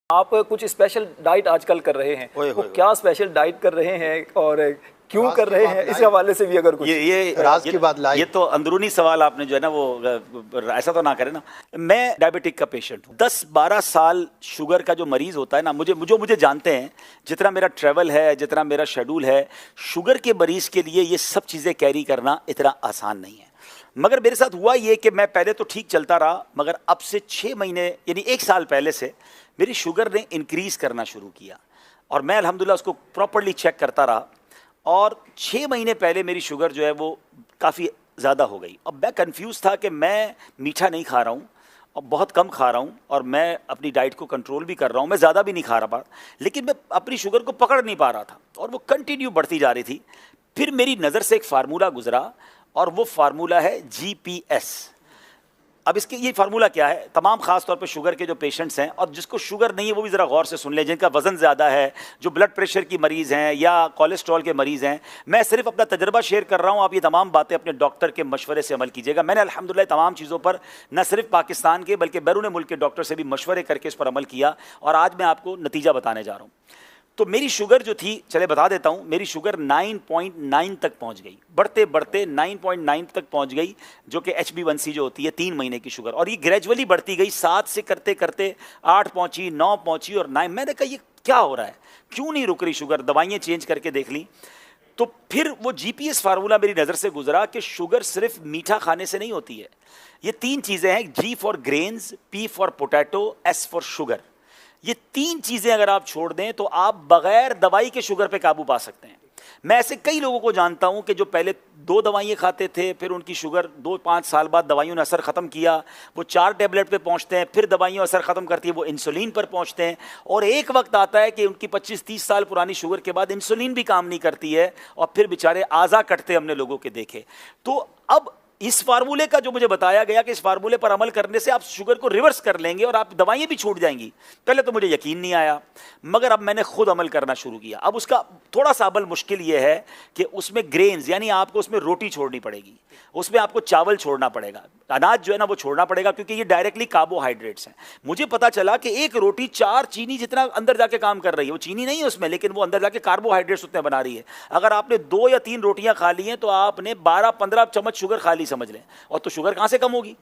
आप कुछ special diet आजकल कर रहे हैं, वो क्या स्पेशल डाइट कर रहे हैं और क्यों कर रहे हैं, इस हवाले से भी अगर कुछ ये राज की बात लाई। ये तो अंदरूनी सवाल आपने जो है ना वो ऐसा तो ना करें ना। मैं डायबिटिक का पेशेंट हूँ, 10-12 साल शुगर का जो मरीज होता है ना, मुझे जानते हैं, जितना मेरा ट्रैवल है, जितना मेरा शेड्यूल है, शुगर के मरीज के लिए ये सब चीज़ें कैरी करना इतना आसान नहीं है। मगर मेरे साथ हुआ ये कि मैं पहले तो ठीक चलता रहा, मगर अब से 6 महीने यानी 1 साल पहले से मेरी शुगर ने इंक्रीज़ करना शुरू किया और मैं अल्हम्दुलिल्लाह उसको प्रॉपर्ली चेक करता रहा और 6 महीने पहले मेरी शुगर जो है वो काफ़ी ज़्यादा हो गई। अब मैं कंफ्यूज था कि मैं मीठा नहीं खा रहा हूँ और बहुत कम खा रहा हूँ और मैं अपनी डाइट को कंट्रोल भी कर रहा हूँ, मैं ज़्यादा भी नहीं खा रहा, लेकिन मैं अपनी शुगर को पकड़ नहीं पा रहा था और वो कंटिन्यू बढ़ती जा रही थी। फिर मेरी नज़र से एक फार्मूला गुजरा और वो फार्मूला है GPS। अब इसके ये फार्मूला क्या है, तमाम खास तौर पे शुगर के जो पेशेंट्स हैं और जिसको शुगर नहीं है वो भी ज़रा गौर से सुन लें, जिनका वज़न ज़्यादा है, जो ब्लड प्रेशर की मरीज़ हैं या कोलेस्ट्रॉल के मरीज़ हैं। मैं सिर्फ अपना तजर्बा शेयर कर रहा हूँ, आप ये तमाम बातें अपने डॉक्टर के मशवरे से अमल कीजिएगा। मैंने अल्हम्दुलिल्लाह तमाम चीज़ों पर न सिर्फ पाकिस्तान के बल्कि बैरून मुल्क के डॉक्टर से भी मशवरे करके इस पर अमल किया और आज मैं आपको नतीजा बताने जा रहा हूँ। तो मेरी शुगर जो थी, चले बता देता हूँ, मेरी शुगर 9.9 तक पहुँच गई, बढ़ते बढ़ते 9.9 तक पहुँच गई, जो कि HB1C जो होती है 3 महीने की शुगर, और ये ग्रेजुअली बढ़ती गई, 7 से करते करते 8 पहुँची, 9 पहुँची और 9। मैंने कहा ये क्या हो रहा है, क्यों नहीं रुक रही शुगर, दवाइयाँ चेंज करके देख ली। तो फिर वो GPS फार्मूला मेरी नज़र से गुजरा कि शुगर सिर्फ मीठा खाने से नहीं होती है, ये 3 चीज़ें हैं, G for grains, P for potato, S for sugar. ये 3 चीज़ें अगर आप छोड़ दें तो आप बगैर दवाई के शुगर पे काबू पा सकते हैं। मैं ऐसे कई लोगों को जानता हूं कि जो पहले 2 दवाइयाँ खाते थे, फिर उनकी शुगर 2-5 साल बाद दवाइयों ने असर ख़त्म किया, वो 4 टैबलेट पे पहुंचते हैं, फिर दवाइयों असर ख़त्म करती है, वो इंसुलिन पर पहुंचते हैं और एक वक्त आता है कि उनकी 25-30 साल पुरानी शुगर के बाद इंसुलिन भी काम नहीं करती है और फिर बेचारे आज़ा कटते हमने लोगों के देखे। तो अब इस फार्मूले का जो मुझे बताया गया कि इस फार्मूले पर अमल करने से आप शुगर को रिवर्स कर लेंगे और आप दवाइयाँ भी छूट जाएंगी, पहले तो मुझे यकीन नहीं आया, मगर अब मैंने खुद अमल करना शुरू किया। अब उसका थोड़ा सा अमल मुश्किल ये है कि उसमें ग्रेन्स यानी आपको उसमें रोटी छोड़नी पड़ेगी, उसमें आपको चावल छोड़ना पड़ेगा, अनाज जो है ना वो छोड़ना पड़ेगा, क्योंकि ये डायरेक्टली कार्बोहाइड्रेट्स हैं। मुझे पता चला कि एक रोटी 4 चीनी जितना अंदर जाके काम कर रही है, वो चीनी नहीं है उसमें, लेकिन वो अंदर जाके कार्बोहाइड्रेट्स उतने बना रही है। अगर आपने 2 या 3 रोटियां खा ली हैं तो आपने 12-15 चम्मच शुगर खा ली समझ लें, और तो शुगर कहां से कम होगी।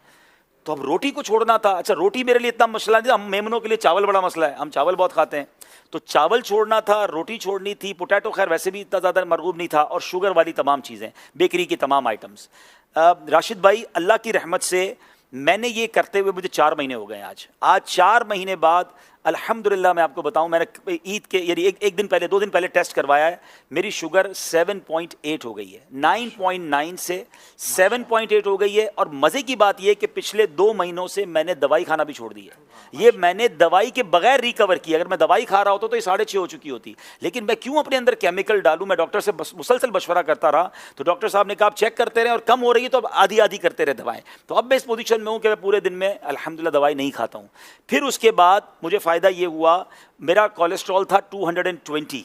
तो अब रोटी को छोड़ना था। अच्छा, रोटी मेरे लिए इतना मसला नहीं था, हम मेमनों के लिए चावल बड़ा मसला है, हम चावल बहुत खाते हैं, तो चावल छोड़ना था, रोटी छोड़नी थी, पोटैटो खैर वैसे भी इतना ज़्यादा मरगूब नहीं था, और शुगर वाली तमाम चीज़ें, बेकरी की तमाम आइटम्स। राशिद भाई, अल्लाह की रहमत से मैंने ये करते हुए मुझे 4 महीने हो गए। आज 4 महीने बाद अल्हम्दुलिल्लाह मैं आपको बताऊं, मैंने ईद के यानी एक दिन पहले 2 दिन पहले टेस्ट करवाया है, मेरी शुगर 7.8 हो गई है, 9.9 से 7.8 हो गई है। और मज़े की बात यह कि पिछले 2 महीनों से मैंने दवाई खाना भी छोड़ दी है, ये मैंने दवाई के बगैर रिकवर किया। अगर मैं दवाई खा रहा होता तो ये 6.5 हो चुकी होती, लेकिन मैं क्यों अपने अंदर केमिकल डालूं। मैं डॉक्टर से मुसलसल मशवरा करता रहा, तो डॉक्टर साहब ने कहा आप चेक करते रहे और कम हो रही है तो अब आधी आधी करते रहे दवाएं। तो अब मैं इस पोजीशन में हूं कि मैं पूरे दिन में अल्हम्दुलिल्लाह दवाई नहीं खाता हूं। फिर उसके बाद मुझे फ़ायदा ये हुआ, मेरा कोलेस्ट्रॉल था 220,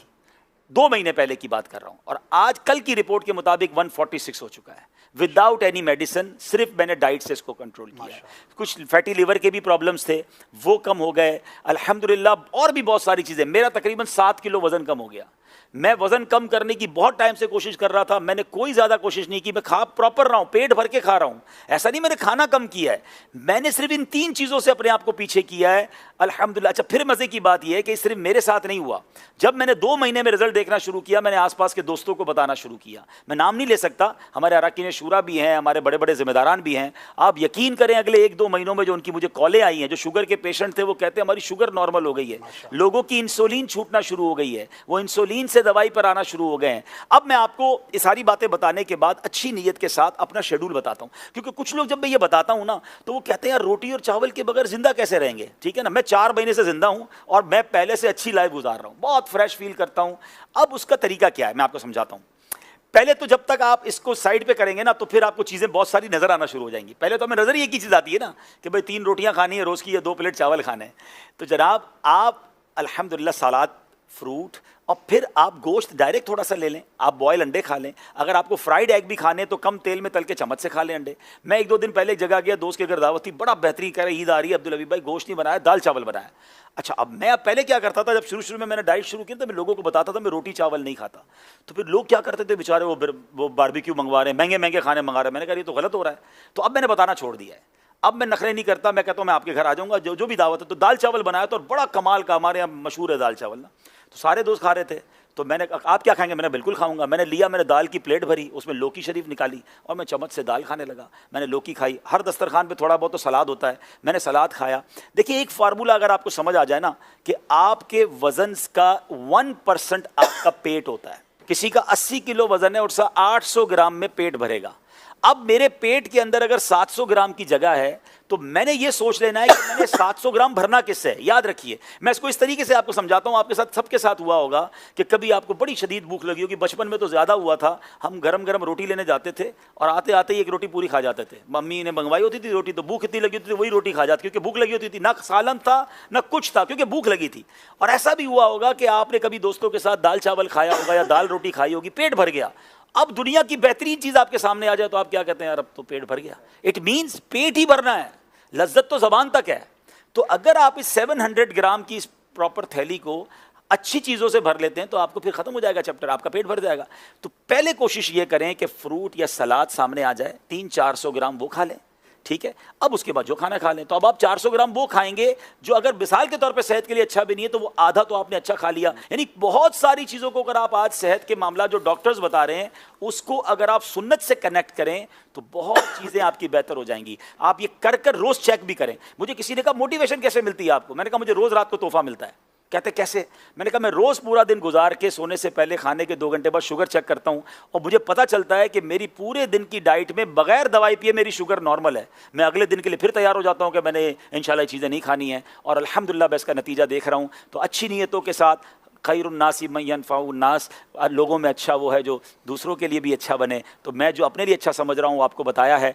2 महीने पहले की बात कर रहा हूं, और आज कल की रिपोर्ट के मुताबिक 146 हो चुका है, विदाउट एनी मेडिसिन, सिर्फ मैंने डाइट से इसको कंट्रोल किया है। कुछ फैटी लिवर के भी प्रॉब्लम्स थे, वो कम हो गए अल्हम्दुलिल्लाह, और भी बहुत सारी चीज़ें। मेरा तकरीबन 7 किलो वज़न कम हो गया। मैं वज़न कम करने की बहुत टाइम से कोशिश कर रहा था, मैंने कोई ज़्यादा कोशिश नहीं की, मैं खा प्रॉपर रहा हूँ, पेट भर के खा रहा हूँ, ऐसा नहीं मैंने खाना कम किया है, मैंने सिर्फ इन 3 चीज़ों से अपने आप को पीछे किया है अल्हम्दुलिल्लाह। अच्छा, फिर मज़े की बात यह है कि सिर्फ मेरे साथ नहीं हुआ, जब मैंने 2 महीने में रिजल्ट देखना शुरू किया, मैंने आसपास के दोस्तों को बताना शुरू किया। मैं नाम नहीं ले सकता, हमारे अरकान शूरा भी हैं, हमारे बड़े बड़े जिम्मेदारान भी हैं। आप यकीन करें, अगले 1-2 महीनों में जो उनकी मुझे कॉलें आई हैं, जो शुगर के पेशेंट थे, वो कहते हैं हमारी शुगर नॉर्मल हो गई है, लोगों की इंसुलिन छूटना शुरू हो गई है, वो इंसुलिन से दवाई पर आना शुरू हो गए हैं। अब मैं आपको ये सारी बातें बताने के बाद अच्छी नीयत के साथ अपना शेड्यूल बताता हूं, क्योंकि कुछ लोग जब मैं ये बताता हूं ना तो वो कहते हैं यार रोटी और चावल के बगैर जिंदा कैसे रहेंगे। ठीक है ना, मैं 4 महीने से जिंदा हूं और मैं पहले से अच्छी लाइफ गुजार रहा हूं, बहुत फ्रेश फील करता हूं। अब उसका तरीका क्या है मैं आपको समझाता हूं। पहले तो जब तक आप इसको साइड पे करेंगे ना तो फिर आपको चीज़ें बहुत सारी नज़र आना शुरू हो जाएंगी। पहले तो हमें नज़र ही एक ही चीज़ आती है ना कि भाई 3 रोटियां खानी है रोज़ की या 2 प्लेट चावल खाने हैं। तो जनाब आप अल्हम्दुलिल्लाह सलाद फ्रूट, और फिर आप गोश्त डायरेक्ट थोड़ा सा ले लें, आप बॉयल अंडे खा लें। अगर आपको फ्राइड एग भी खाने तो कम तेल में तल के चम्मच से खा लें अंडे। मैं 1-2 दिन पहले एक जगह गया, दोस्त के घर दावत थी, बड़ा बेहतरीन कह रहा है ईद आ रही है अब्दुल हबीब भाई, गोश्त नहीं बनाया, दाल चावल बनाया। अच्छा, अब मैं पहले क्या करता था, जब शुरू में मैंने डाइट शुरू की तो मैं लोगों को बताता था मैं रोटी चावल नहीं खाता, तो फिर लोग क्या करते थे बेचारे, वो बारबेक्यू मंगवा रहे हैं, महंगे महंगे खाने मंगा रहे हैं। मैंने कहा ये तो गलत हो रहा है, तो अब मैंने बताना छोड़ दिया है। अब मैं नखरे नहीं करता, मैं कहता हूँ मैं आपके घर आ जाऊंगा, जो भी दावत है। तो दाल चावल बनाया तो बड़ा कमाल का, हमारे यहाँ मशहूर है दाल चावल ना, तो सारे दोस्त खा रहे थे। तो मैंने कहा आप क्या खाएंगे, मैंने बिल्कुल खाऊंगा। मैंने लिया, मैंने दाल की प्लेट भरी, उसमें लौकी शरीफ निकाली और मैं चम्मच से दाल खाने लगा। मैंने लौकी खाई, हर दस्तरखान पे थोड़ा बहुत तो सलाद होता है, मैंने सलाद खाया। देखिए एक फार्मूला अगर आपको समझ आ जाए ना, कि आपके वजन का 1% आपका पेट होता है। किसी का 80 किलो वजन है, उसका 800 ग्राम में पेट भरेगा। अब मेरे पेट के अंदर अगर 700 ग्राम की जगह है, तो मैंने ये सोच लेना है कि मैंने 700 ग्राम भरना किससे है। याद रखिए, मैं इसको इस तरीके से आपको समझाता हूं, आपके साथ सबके साथ हुआ होगा कि कभी आपको बड़ी शदीद भूख लगी होगी। बचपन में तो ज़्यादा हुआ था, हम गरम गरम रोटी लेने जाते थे और आते आते ही एक रोटी पूरी खा जाते थे। मम्मी ने मंगवाई होती थी रोटी, तो भूख इतनी लगी होती थी वही रोटी खा जाती, क्योंकि भूख लगी होती थी, ना सालन था ना कुछ था, क्योंकि भूख लगी थी। और ऐसा भी हुआ होगा कि आपने कभी दोस्तों के साथ दाल चावल खाया होगा या दाल रोटी खाई होगी, पेट भर गया। अब दुनिया की बेहतरीन चीज आपके सामने आ जाए तो आप क्या कहते हैं, यार अब तो पेट भर गया। इट मीन्स पेट ही भरना है, लज्जत तो जबान तक है। तो अगर आप इस 700 ग्राम की इस प्रॉपर थैली को अच्छी चीज़ों से भर लेते हैं तो आपको फिर खत्म हो जाएगा चैप्टर, आपका पेट भर जाएगा। तो पहले कोशिश ये करें कि फ्रूट या सलाद सामने आ जाए, 300-400 ग्राम वो खा लें, ठीक है। अब उसके बाद जो खाना खा लें। तो अब आप 400 ग्राम वो खाएंगे जो अगर मिसाल के तौर पे सेहत के लिए अच्छा भी नहीं है, तो वो आधा तो आपने अच्छा खा लिया। यानी बहुत सारी चीज़ों को अगर आप आज सेहत के मामला जो डॉक्टर्स बता रहे हैं उसको अगर आप सुन्नत से कनेक्ट करें तो बहुत चीज़ें आपकी बेहतर हो जाएंगी। आप ये कर कर रोज़ चेक भी करें। मुझे किसी ने कहा मोटिवेशन कैसे मिलती है आपको, मैंने कहा मुझे रोज़ रात को तोहफा मिलता है। कहते कैसे, मैंने कहा मैं रोज़ पूरा दिन गुजार के सोने से पहले खाने के 2 घंटे बाद शुगर चेक करता हूँ और मुझे पता चलता है कि मेरी पूरे दिन की डाइट में बगैर दवाई पिए मेरी शुगर नॉर्मल है। मैं अगले दिन के लिए फिर तैयार हो जाता हूँ कि मैंने इंशाल्लाह ये चीज़ें नहीं खानी है, और अल्हम्दुलिल्लाह मैं इसका नतीजा देख रहा हूँ। तो अच्छी नीयतों के साथ खैरुन्नासी मन यनफ़उन्नास, लोगों में अच्छा वो है जो दूसरों के लिए भी अच्छा बने। तो मैं जो अपने लिए अच्छा समझ रहा हूँ आपको बताया है।